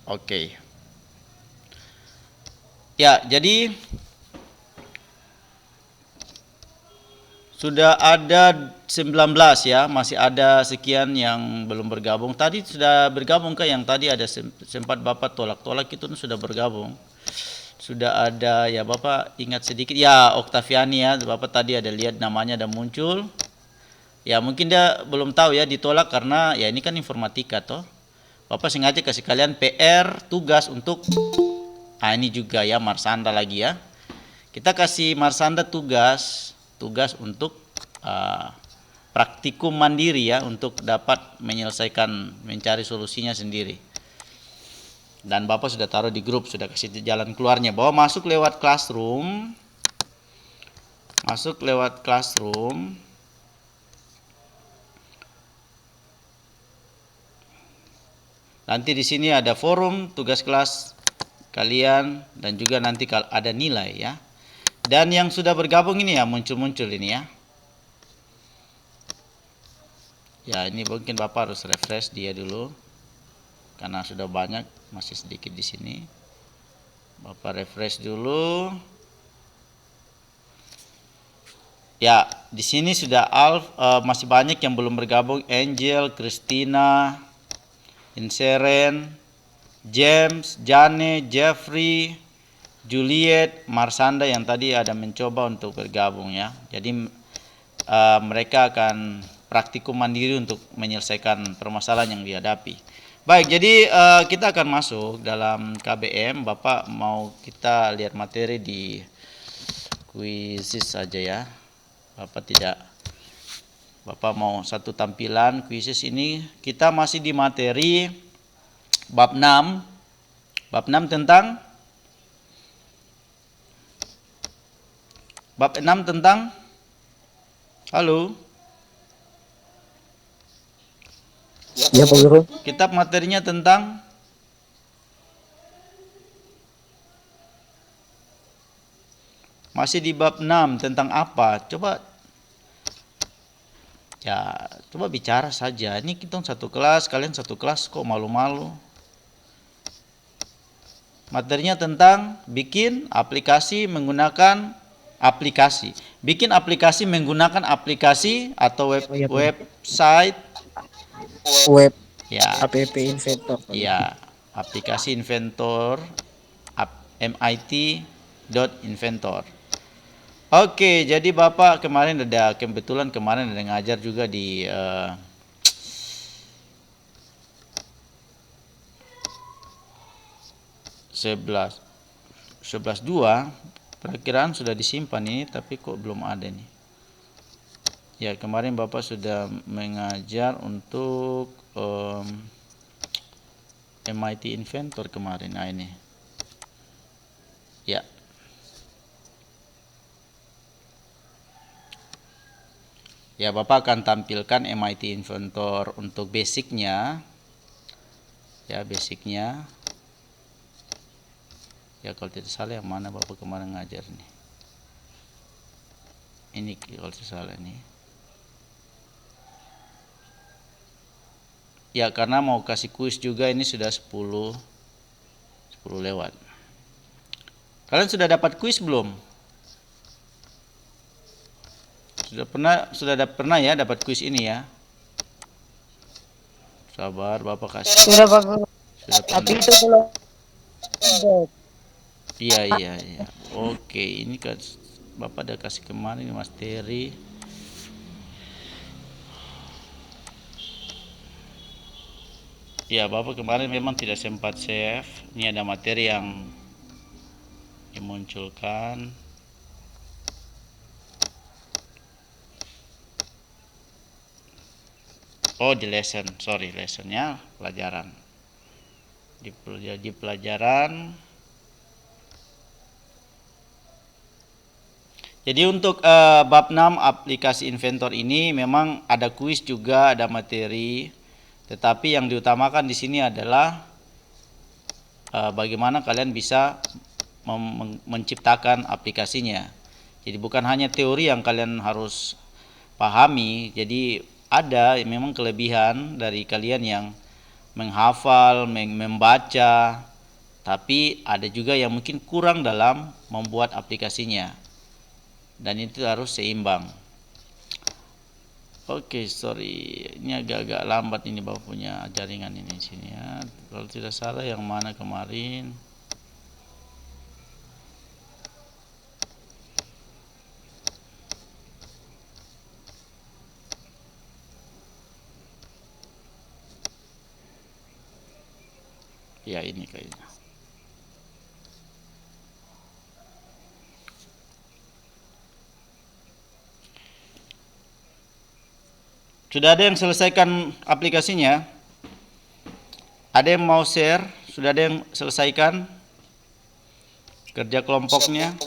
Oke. Ya, jadi sudah ada 19 ya, masih ada sekian yang belum bergabung. Tadi sudah bergabung ke yang tadi ada sempat Bapak tolak-tolak itu sudah bergabung. Sudah ada ya Bapak ingat sedikit ya Oktaviani ya, Bapak tadi ada lihat namanya ada muncul. Ya mungkin dia belum tahu ya ditolak karena ya ini kan informatika toh. Bapak sengaja kasih kalian PR tugas untuk ini juga ya Marsanda lagi ya. Kita kasih Marsanda tugas untuk praktikum mandiri ya untuk dapat menyelesaikan mencari solusinya sendiri. Dan Bapak sudah taruh di grup, sudah kasih jalan keluarnya bahwa masuk lewat Classroom. Masuk lewat Classroom. Nanti di sini ada forum tugas kelas kalian dan juga nanti ada nilai ya. Dan yang sudah bergabung ini ya muncul-muncul ini ya. Ya ini mungkin Bapak harus refresh dia dulu karena sudah banyak, masih sedikit di sini. Bapak refresh dulu. Ya di sini sudah masih banyak yang belum bergabung. Angel, Christina, Inseren, James, Jane, Jeffrey, Juliet, Marsanda yang tadi ada mencoba untuk bergabung ya. Jadi mereka akan praktikum mandiri untuk menyelesaikan permasalahan yang dihadapi. Baik, jadi kita akan masuk dalam KBM. Bapak mau kita lihat materi di kuisis saja ya. Bapak mau satu tampilan kuisis ini. Kita masih di materi bab 6. Bab 6 tentang halo. Ya Pak Guru. Kitab materinya tentang masih di bab 6 tentang apa? Coba bicara saja. Ini kita satu kelas, kalian satu kelas kok malu-malu. Materinya tentang bikin aplikasi menggunakan aplikasi. Bikin aplikasi menggunakan aplikasi atau website Web ya. app inventor. Ya, aplikasi inventor MIT.inventor. Oke, jadi Bapak kebetulan kemarin ada ngajar juga di 11.2. Perakiraan sudah disimpan ini, tapi kok belum ada nih. Ya, kemarin Bapak sudah mengajar untuk MIT Inventor kemarin. Nah ini. Ya. Ya, Bapak akan tampilkan MIT Inventor untuk basicnya. Ya, basicnya. Ya, kalau tidak salah yang mana Bapak kemarin ngajar nih. Ini kalau tidak salah nih. Ya, karena mau kasih kuis juga ini sudah 10 lewat. Kalian sudah dapat kuis belum? Sudah pernah ya dapat kuis ini ya? Sabar, Bapak kasih. Sudah Pak Guru. Sudah Tapi pernah. itu belum. Iya. Oke, ini kan Bapak udah kasih kemarin materi. Ya, Bapak kemarin memang tidak sempat save. Ini ada materi yang dimunculkan. Oh, di lesson, sorry, lessonnya pelajaran. Di pelajaran. Jadi untuk bab 6 aplikasi inventor ini memang ada kuis juga, ada materi. Tetapi yang diutamakan di sini adalah bagaimana kalian bisa menciptakan aplikasinya. Jadi bukan hanya teori yang kalian harus pahami. Jadi ada memang kelebihan dari kalian yang menghafal, membaca, tapi ada juga yang mungkin kurang dalam membuat aplikasinya, dan itu harus seimbang. Oke, sorry, ini agak-agak lambat ini Bapak punya jaringan ini sini ya. Kalau tidak salah yang mana kemarin? Ya ini kayaknya. Sudah ada yang selesaikan aplikasinya? Ada yang mau share? Sudah ada yang selesaikan kerja kelompoknya?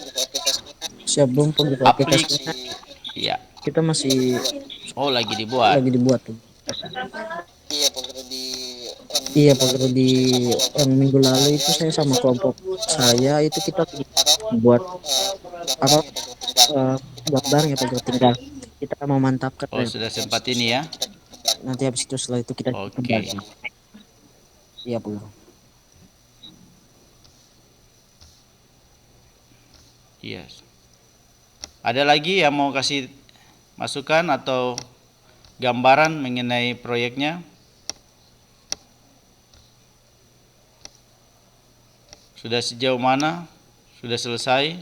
Siap belum Pak gitu Aplik, aplikasinya? ya. Kita masih Oh, lagi dibuat. dibuat tuh. Iya Pak Guru, di yang minggu lalu itu saya sama kelompok saya itu kita buat apa buat bareng ya Pak Guru, tinggal kita mau mantapkan Oh, ya. sudah sempat ini ya. Nanti habis itu setelah itu kita Oke. kembali. Iya Pak Guru. Yes. Ada lagi yang mau kasih masukan atau gambaran mengenai proyeknya? Sudah sejauh mana? Sudah selesai?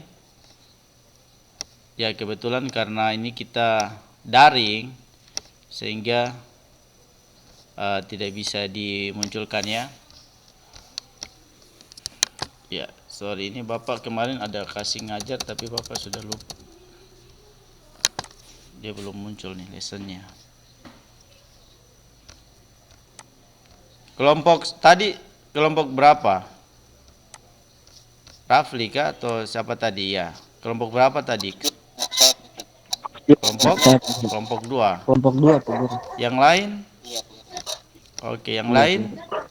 Ya, kebetulan karena ini kita daring sehingga tidak bisa dimunculkan ya. Ya, sorry, ini Bapak kemarin ada kasih ngajar tapi Bapak sudah lupa. Dia belum muncul nih lessonnya. Kelompok tadi, kelompok berapa? Rafli kah atau siapa tadi ya? Kelompok berapa tadi? Kelompok 2. Kelompok 2 Pak Guru. Yang lain? Oke, yang Iya, lain? Pak Guru.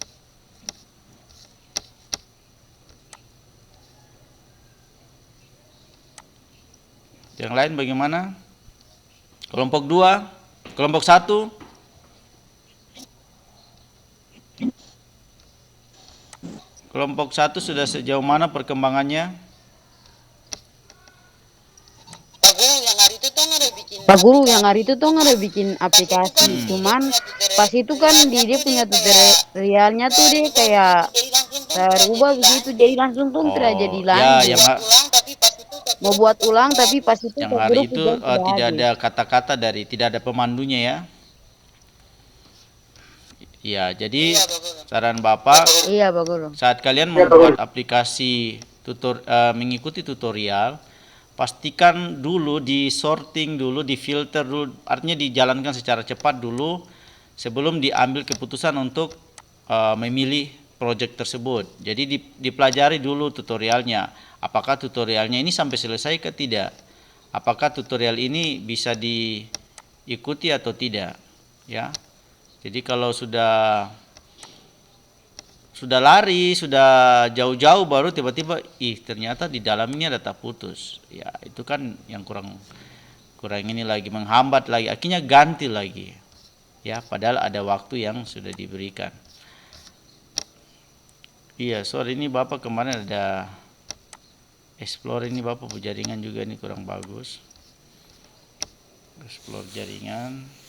Yang lain bagaimana? Kelompok 2, kelompok 1? Kelompok 1 sudah sejauh mana perkembangannya? Pak Guru yang hari itu tuh nggak ada bikin aplikasi, cuman pas itu kan di dia punya tutorialnya tuh dia kayak rubah begitu, jadi langsung tuh tidak jadi ya, lanjut. yang Mau buat ulang tapi pas itu yang Pak Guru hari itu sudah tidak habis. ada kata-kata tidak ada pemandunya ya. Ya, jadi saran Bapak, Iya Pak Guru. saat kalian membuat aplikasi mengikuti tutorial, pastikan dulu di sorting dulu, di filter dulu, artinya dijalankan secara cepat dulu sebelum diambil keputusan untuk memilih project tersebut. Jadi dipelajari dulu tutorialnya. Apakah tutorialnya ini sampai selesai ke tidak? Apakah tutorial ini bisa diikuti atau tidak? Ya. Jadi kalau sudah lari, sudah jauh-jauh baru tiba-tiba ternyata di dalam ini ada tak putus. Ya, itu kan yang kurang ini lagi, menghambat lagi. Akhirnya ganti lagi. Ya, padahal ada waktu yang sudah diberikan. Iya, sorry ini Bapak kemarin ada explore, ini Bapak jaringan juga ini kurang bagus. Explore jaringan.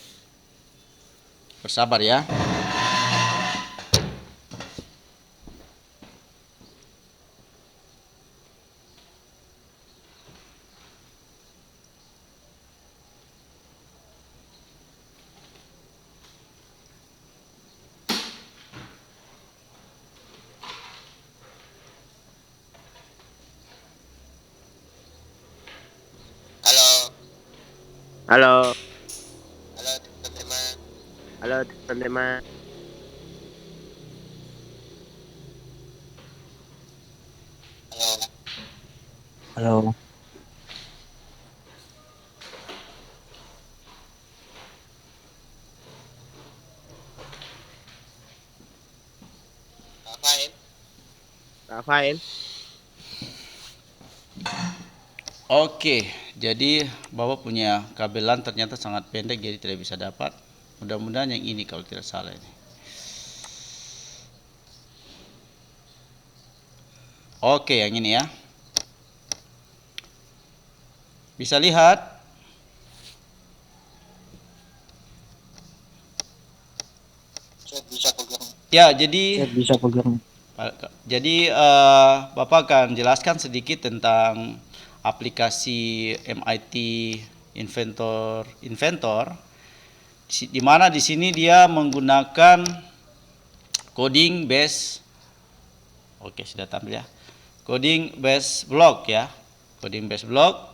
Bersabar ya. Halo. Halo teman-teman. Halo. Rafael. Oke, jadi Bapak punya kabelan ternyata sangat pendek jadi tidak bisa dapat. Mudah-mudahan yang ini kalau tidak salah ini. Oke, yang ini ya. Bisa lihat. Ya, Ya bisa pegang. jadi Bapak akan jelaskan sedikit tentang aplikasi MIT Inventor, di mana di sini dia menggunakan coding base. Oke, sudah tampil ya. Coding base block ya. Coding base block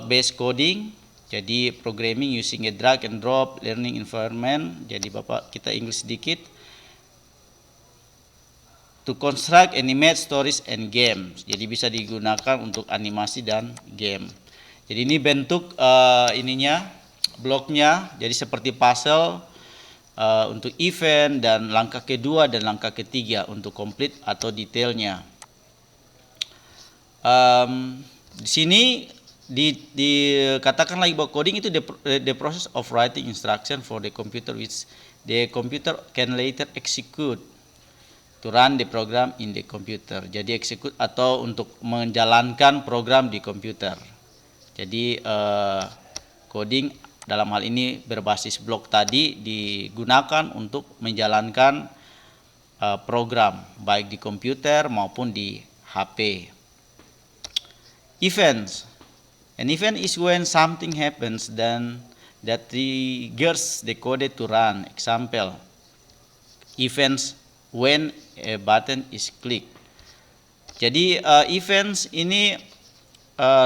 based coding. Jadi programming using a drag and drop learning environment. Jadi Bapak kita English sedikit. To construct animate stories and games. Jadi bisa digunakan untuk animasi dan game. Jadi ini bentuk ininya, bloknya. Jadi seperti puzzle untuk event dan langkah kedua dan langkah ketiga untuk complete atau detailnya. Di sini dikatakan lagi bahwa coding itu the process of writing instruction for the computer which the computer can later execute to run the program in the computer. Jadi execute atau untuk menjalankan program di komputer. Jadi coding dalam hal ini berbasis blok tadi digunakan untuk menjalankan program baik di komputer maupun di HP. Events. An event is when something happens then that triggers the code to run. Example, events when a button is clicked. Jadi events ini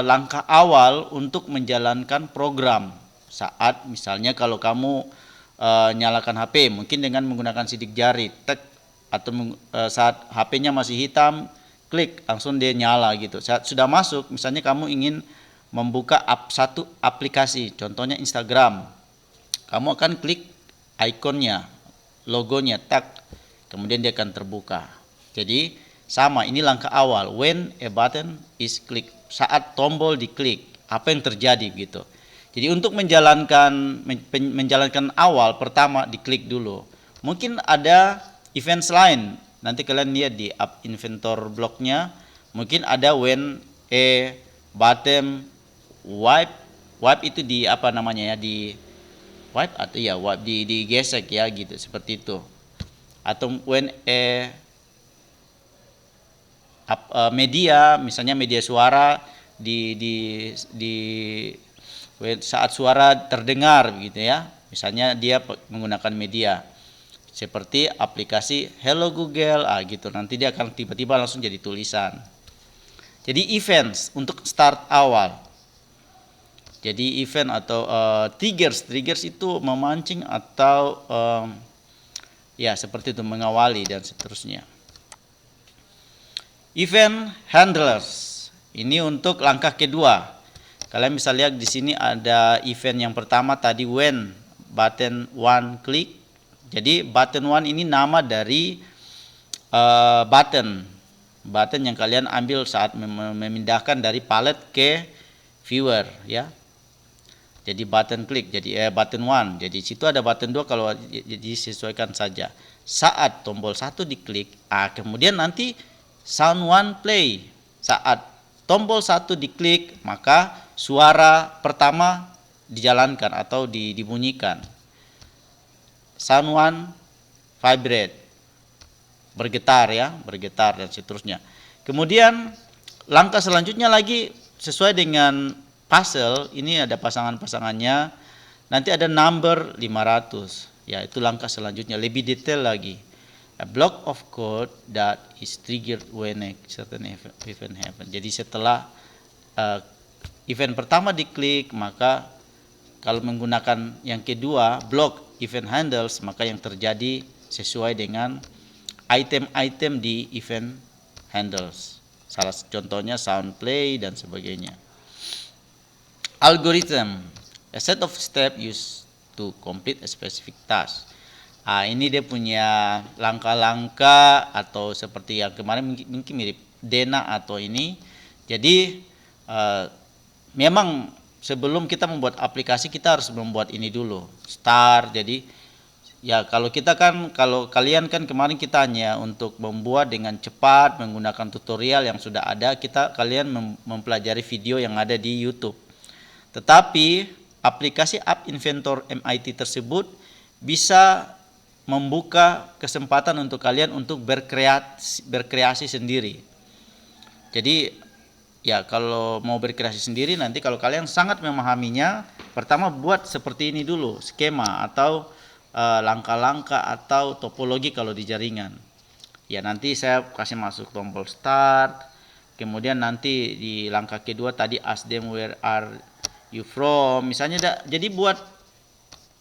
langkah awal untuk menjalankan program. Saat misalnya kalau kamu nyalakan HP, mungkin dengan menggunakan sidik jari, tek, atau saat HP-nya masih hitam, klik langsung dia nyala gitu. Saat sudah masuk, misalnya kamu ingin membuka satu aplikasi, contohnya Instagram, kamu akan klik ikonnya, logonya, tag, kemudian dia akan terbuka. Jadi sama, ini langkah awal, when a button is click, saat tombol diklik, apa yang terjadi gitu. Jadi untuk menjalankan awal, pertama diklik dulu. Mungkin ada events lain, nanti kalian lihat di app inventor bloknya, mungkin ada when a button wipe itu di apa namanya ya, di wipe atau ya wipe digesek ya gitu, seperti itu. Atau when media, misalnya media suara saat suara terdengar gitu ya, misalnya dia menggunakan media seperti aplikasi Hello Google gitu, nanti dia akan tiba-tiba langsung jadi tulisan. Jadi events untuk start awal. Jadi event atau triggers itu memancing atau ya seperti itu, mengawali dan seterusnya. Event handlers ini untuk langkah kedua. Kalian bisa lihat di sini ada event yang pertama tadi when button one click. Jadi button one ini nama dari button yang kalian ambil saat memindahkan dari palette ke viewer ya. Jadi button klik, jadi button one. Jadi situ ada button 2, kalau jadi sesuaikan saja. Saat tombol 1 diklik, kemudian nanti sound one play. Saat tombol 1 diklik, maka suara pertama dijalankan atau dibunyikan. Sound one vibrate, bergetar ya, bergetar dan seterusnya. Kemudian langkah selanjutnya lagi sesuai dengan puzzle, ini ada pasangan-pasangannya, nanti ada number 500 ya, itu langkah selanjutnya, lebih detail lagi. A block of code that is triggered when a certain event happen. Jadi setelah event pertama diklik, maka kalau menggunakan yang kedua block event handles, maka yang terjadi sesuai dengan item-item di event handles. Salah contohnya sound play dan sebagainya. Algorithm, a set of steps used to complete a specific task. Ini dia punya langkah-langkah atau seperti yang kemarin mungkin mirip Dena atau ini. Jadi memang sebelum kita membuat aplikasi kita harus membuat ini dulu. Start, jadi Ya, kalau kita kan, kalau kalian kan kemarin kita hanya untuk membuat dengan cepat menggunakan tutorial yang sudah ada, kalian mempelajari video yang ada di YouTube. Tetapi aplikasi App Inventor MIT tersebut bisa membuka kesempatan untuk kalian untuk berkreasi sendiri. Jadi ya, kalau mau berkreasi sendiri, nanti kalau kalian sangat memahaminya, pertama buat seperti ini dulu, skema atau langkah-langkah atau topologi kalau di jaringan. Ya, nanti saya kasih masuk tombol start, kemudian nanti di langkah kedua tadi ask them where are you from, misalnya. Jadi buat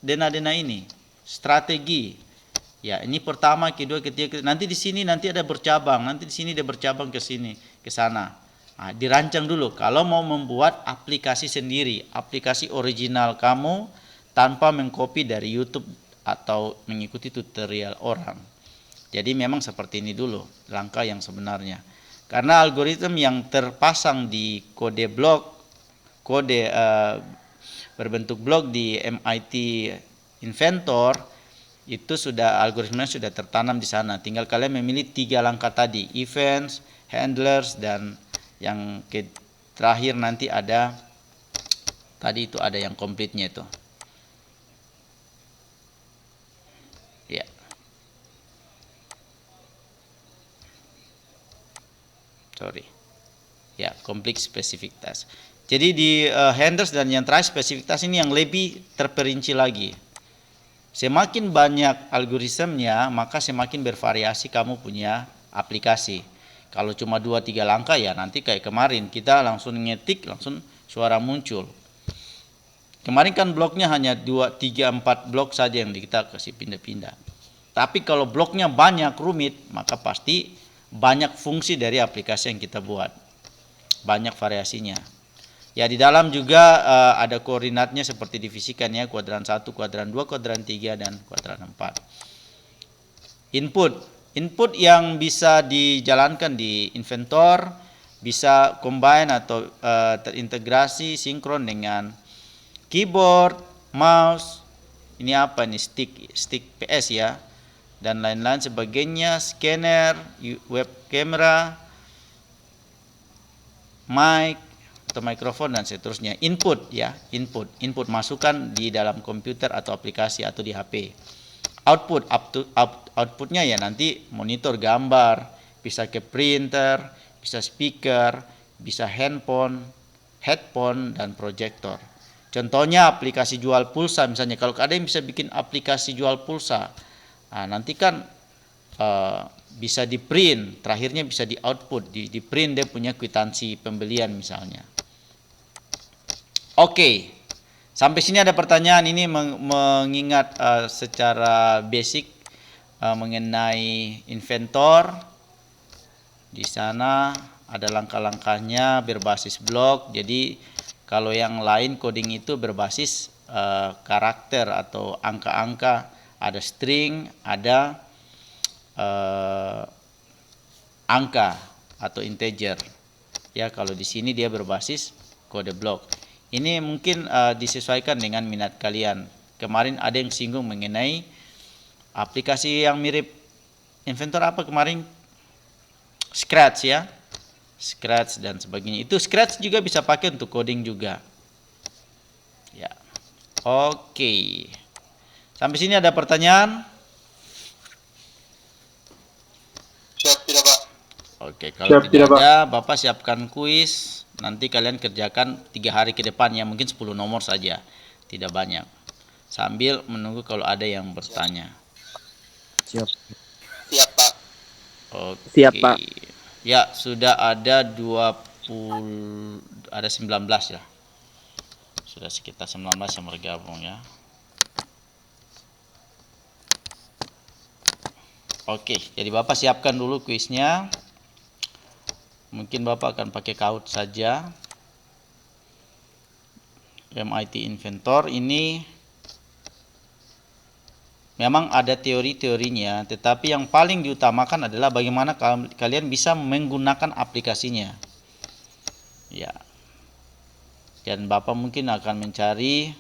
dena-dena ini strategi. Ya, ini pertama, kedua, ketiga, nanti di sini nanti ada bercabang, nanti di sini dia bercabang ke sini, ke sana. Nah, dirancang dulu kalau mau membuat aplikasi sendiri, aplikasi original kamu tanpa mengcopy dari YouTube atau mengikuti tutorial orang. Jadi memang seperti ini dulu langkah yang sebenarnya. Karena algoritma yang terpasang di kode berbentuk blok di MIT Inventor itu sudah, algoritmanya sudah tertanam di sana. Tinggal kalian memilih 3 langkah tadi, events, handlers, dan yang terakhir nanti ada tadi itu ada yang komplitnya itu. Ya. Sorry. Ya, complete specific task. Jadi di handlers dan yang terakhir specific task ini yang lebih terperinci lagi. Semakin banyak algoritmnya, maka semakin bervariasi kamu punya aplikasi. Kalau cuma 2-3 langkah, ya nanti kayak kemarin kita langsung ngetik, langsung suara muncul. Kemarin kan bloknya hanya 2, 3, 4 blok saja yang kita kasih pindah-pindah. Tapi kalau bloknya banyak, rumit, maka pasti banyak fungsi dari aplikasi yang kita buat. Banyak variasinya. Ya, di dalam juga ada koordinatnya seperti di fisika ya, kuadran 1, kuadran 2, kuadran 3, dan kuadran 4. Input yang bisa dijalankan di Inventor bisa combine atau terintegrasi sinkron dengan keyboard, mouse, ini apa nih, stick PS ya, dan lain-lain sebagainya, scanner, web camera, mic atau mikrofon dan seterusnya. Input ya, input masukan di dalam komputer atau aplikasi atau di HP. Outputnya ya nanti monitor gambar, bisa ke printer, bisa speaker, bisa handphone, headphone, dan proyektor. Contohnya aplikasi jual pulsa misalnya, kalau ada yang bisa bikin aplikasi jual pulsa, nah, nanti kan bisa di print, terakhirnya bisa di output, di print dia punya kwitansi pembelian misalnya. Oke, sampai sini ada pertanyaan. Ini mengingat secara basic mengenai Inventor. Di sana ada langkah-langkahnya berbasis blok. Jadi kalau yang lain coding itu berbasis karakter atau angka-angka, ada string, ada angka atau integer. Ya, kalau di sini dia berbasis kode blok. Ini mungkin disesuaikan dengan minat kalian. Kemarin ada yang singgung mengenai aplikasi yang mirip Inventor apa kemarin? Scratch ya. Scratch dan sebagainya. Itu Scratch juga bisa pakai untuk coding juga. Ya. Oke. Sampai sini ada pertanyaan? Siap tidak, Pak? Oke, kalau tidak ada, Bapak siapkan kuis. Nanti kalian kerjakan 3 hari ke depan ya, mungkin 10 nomor saja, tidak banyak. Sambil menunggu kalau ada yang bertanya. Siap. Siap, Pak. Oke. Siap, Pak. Ya, sudah ada 19 ya. Sudah sekitar 19 yang bergabung ya. Oke, jadi Bapak siapkan dulu kuisnya. Mungkin Bapak akan pakai Kahoot saja. MIT Inventor ini memang ada teori-teorinya, tetapi yang paling diutamakan adalah bagaimana kalian bisa menggunakan aplikasinya. Ya. Dan Bapak mungkin akan mencari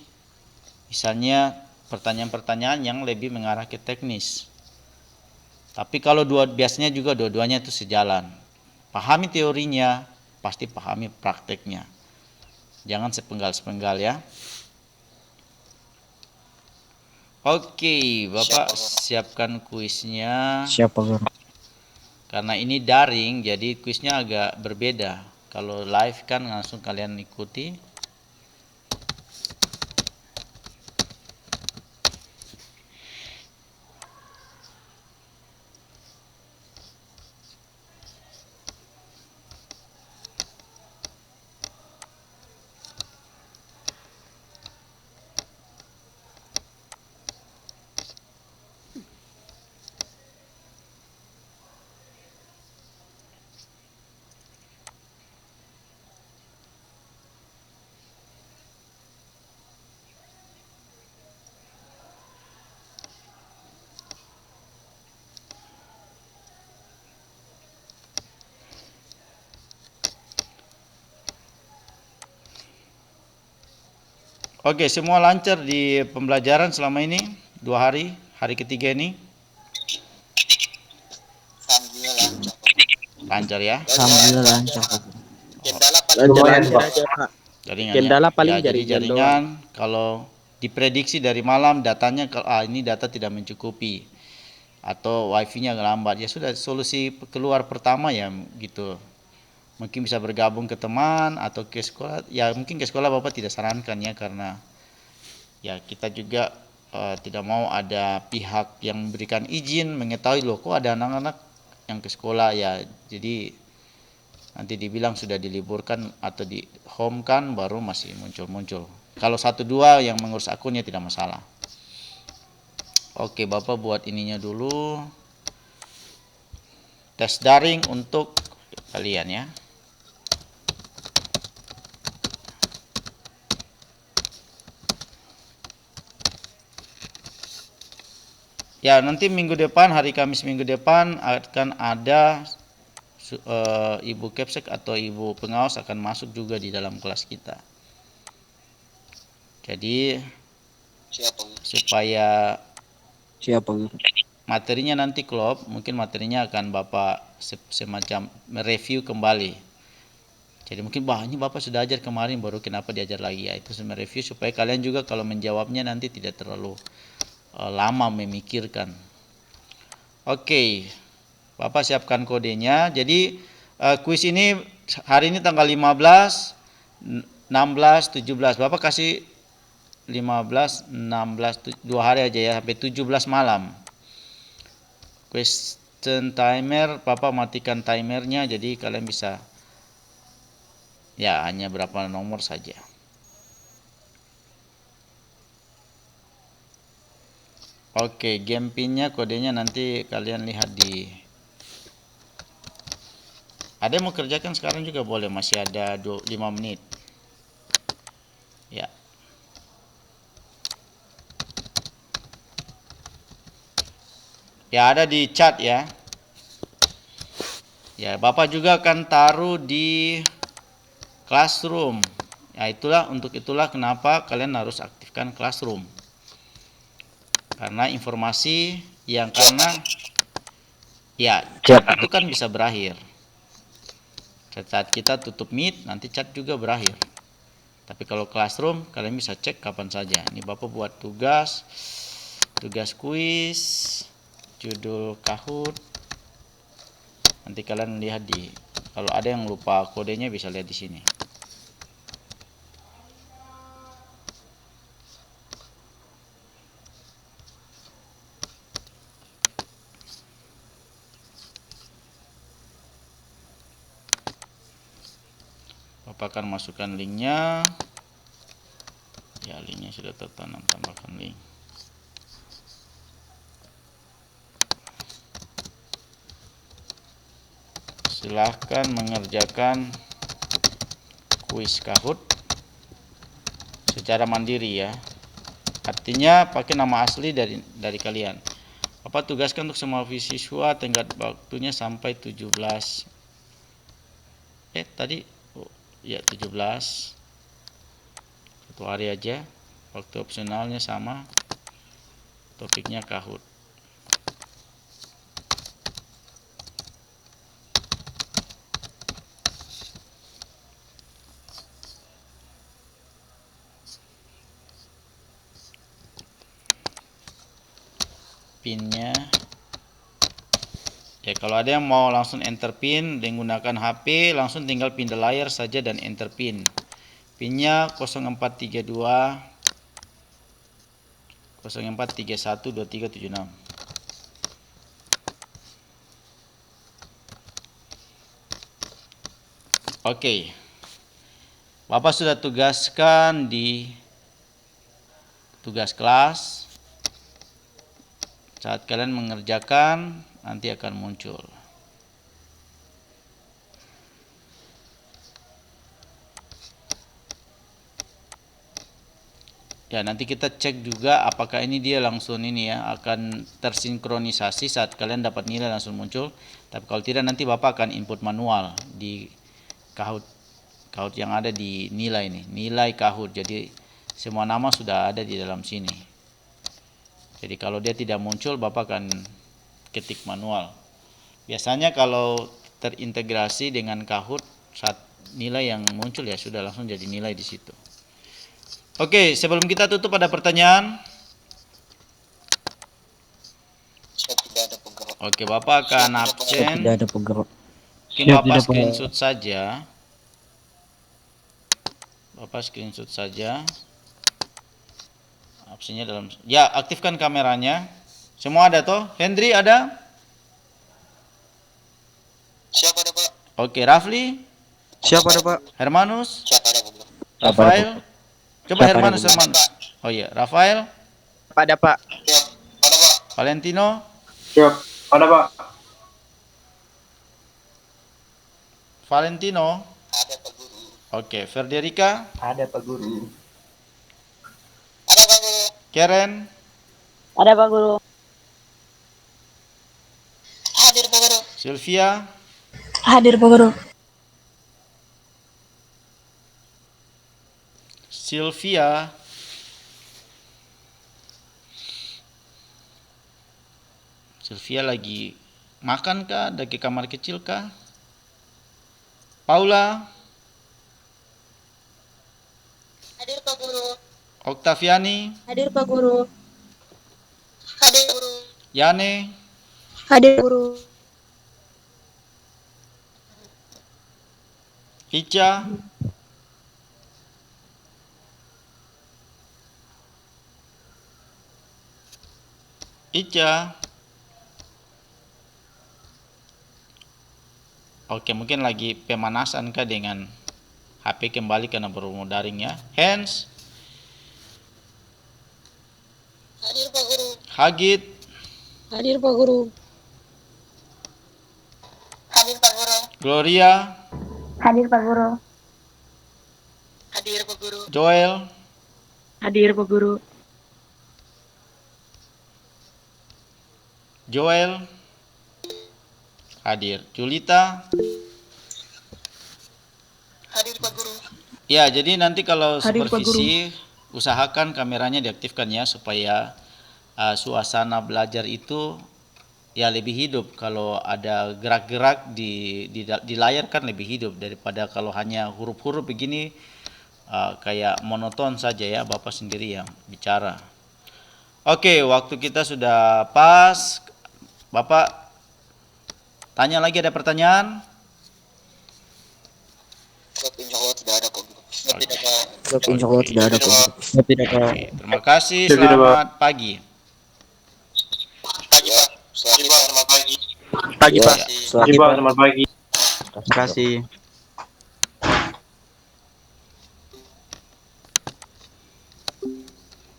misalnya pertanyaan-pertanyaan yang lebih mengarah ke teknis. Tapi kalau biasanya juga dua-duanya itu sejalan. Pahami teorinya, pasti pahami prakteknya. Jangan sepenggal-sepenggal ya. Oke, Bapak siapkan kuisnya. Siapa guru? Karena ini daring, jadi kuisnya agak berbeda. Kalau live kan langsung kalian ikuti. Oke, semua lancar di pembelajaran selama ini 2 hari, hari ketiga ini Alhamdulillah lancar. lancar ya. Alhamdulillah lancar Pak Guru. Kendala paling Lancar aja Pak. Jaringan Kendala ya. paling Ya, jadi jaringan jaringan kalau diprediksi dari malam datanya ini data tidak mencukupi atau wifi-nya lambat, ya sudah, solusi keluar pertama ya gitu. Mungkin bisa bergabung ke teman atau ke sekolah. Ya mungkin ke sekolah Bapak tidak sarankan ya, karena ya kita juga tidak mau ada pihak yang memberikan izin mengetahui loh kok ada anak-anak yang ke sekolah ya. Jadi nanti dibilang sudah diliburkan atau di home kan baru masih muncul-muncul. Kalau 1-2 yang mengurus akunnya tidak masalah. Oke, Bapak buat ininya dulu. Tes daring untuk kalian ya. Ya, nanti minggu depan, hari Kamis minggu depan akan ada Ibu Kepsek atau Ibu Pengawas akan masuk juga di dalam kelas kita. Jadi Siapa? supaya Siapa guru? materinya nanti klop, mungkin materinya akan Bapak semacam mereview kembali. Jadi mungkin bahannya Bapak sudah ajar kemarin, baru kenapa diajar lagi ya, itu mereview supaya kalian juga kalau menjawabnya nanti tidak terlalu lama memikirkan. Oke, Bapak siapkan kodenya. Jadi kuis ini hari ini tanggal 15, 16, 17. Bapak kasih 15, 16, 2 hari aja ya, sampai 17 malam. Question timer, Bapak matikan timernya, jadi kalian bisa ya hanya berapa nomor saja. Oke, game pinnya kodenya nanti kalian lihat di. Ada yang mau kerjakan sekarang juga boleh, masih ada 5 menit. Ya. Ya, ada di chat ya. Ya, Bapak juga akan taruh di Classroom. Ya, untuk itulah kenapa kalian harus aktifkan Classroom. Karena informasi karena ya chat itu kan bisa berakhir. Saat kita tutup Meet, nanti chat juga berakhir. Tapi kalau Classroom, kalian bisa cek kapan saja. Ini Bapak buat tugas kuis, judul Kahoot. Nanti kalian lihat kalau ada yang lupa kodenya bisa lihat di sini. Bapak akan masukkan linknya. Ya, linknya sudah tertanam, tambahkan link. Silahkan mengerjakan kuis Kahoot secara mandiri ya. Artinya pakai nama asli dari kalian. Bapak tugaskan untuk semua siswa tenggat waktunya sampai 17. Tadi ya 17. 1 hari aja. Waktu opsionalnya sama. Topiknya Kahoot. Pinnya ya, kalau ada yang mau langsung enter pin menggunakan HP, langsung tinggal pindah layar saja dan enter pin. Pinnya 0432 0431 2376. Oke. Bapak sudah tugaskan di tugas kelas. Saat kalian mengerjakan, nanti akan muncul. Ya, nanti kita cek juga apakah ini dia langsung ini ya, akan tersinkronisasi saat kalian dapat nilai langsung muncul. Tapi kalau tidak, nanti Bapak akan input manual di Kahoot yang ada di nilai ini, nilai Kahoot. Jadi semua nama sudah ada di dalam sini. Jadi kalau dia tidak muncul, Bapak akan ketik manual. Biasanya kalau terintegrasi dengan Kahoot, saat nilai yang muncul ya sudah langsung jadi nilai di situ. Oke, sebelum kita tutup ada pertanyaan? Siap, tidak ada penggerak. Oke, Bapak akan absen. Tidak ada penggerak. Mungkin Bapak screenshot saja. Bapak screenshot saja. Absennya dalam. Ya, aktifkan kameranya. Semua ada toh? Hendri ada? Siap, ada Pak. Oke, Rafli, Siap ada Pak. Hermanus, Siap, ada penggerak. Rafael. Coba Siapa Hermanus, ada? Hermanus. Oh iya, Rafael, Ada Pak. Siap, ada Pak. Valentino, Siap, ada Pak. Valentino. Ada Pak Guru. Oke, Ferderica, Ada Pak Guru. Ada Pak Guru. Karen, Ada Pak Guru. Hadir Pak Guru. Sylvia, Hadir Pak Guru. Sylvia, Sylvia lagi makan kah? Ada ke kamar kecil kah? Paula, Hadir Pak Guru. Oktaviani, Hadir Pak Guru. Hadir Guru. Yane, Hadir Guru. Ica, Ica. Oke, mungkin lagi pemanasan kah dengan HP kembali karena berumur daring ya. Hans, Hadir Pak Guru. Hagit, Hadir Pak Guru. Hadir Pak Guru. Gloria, Hadir Pak Guru. Hadir Pak Guru. Joel, Hadir Pak Guru. Joel, hadir. Julita. Hadir Pak Guru. Ya, jadi nanti kalau Hadir, Pak supervisi usahakan kameranya diaktifkan ya supaya suasana belajar itu ya lebih hidup. Kalau ada gerak-gerak di layar kan lebih hidup daripada kalau hanya huruf-huruf begini kayak monoton saja ya, Bapak sendiri yang bicara. Oke, waktu kita sudah pas. Bapak tanya lagi, ada pertanyaan? Siap, insya Allah tidak ada Pak Guru. Siap, tidak Pak. Siap, insya Allah tidak ada Pak Guru. Siap, tidak Pak. Oke, terima kasih. Siap, tidak, Pak. Selamat pagi. Pagi Pak. Selamat pagi. Pagi Ya, Pak. selamat Pak, selamat pagi. Terima kasih.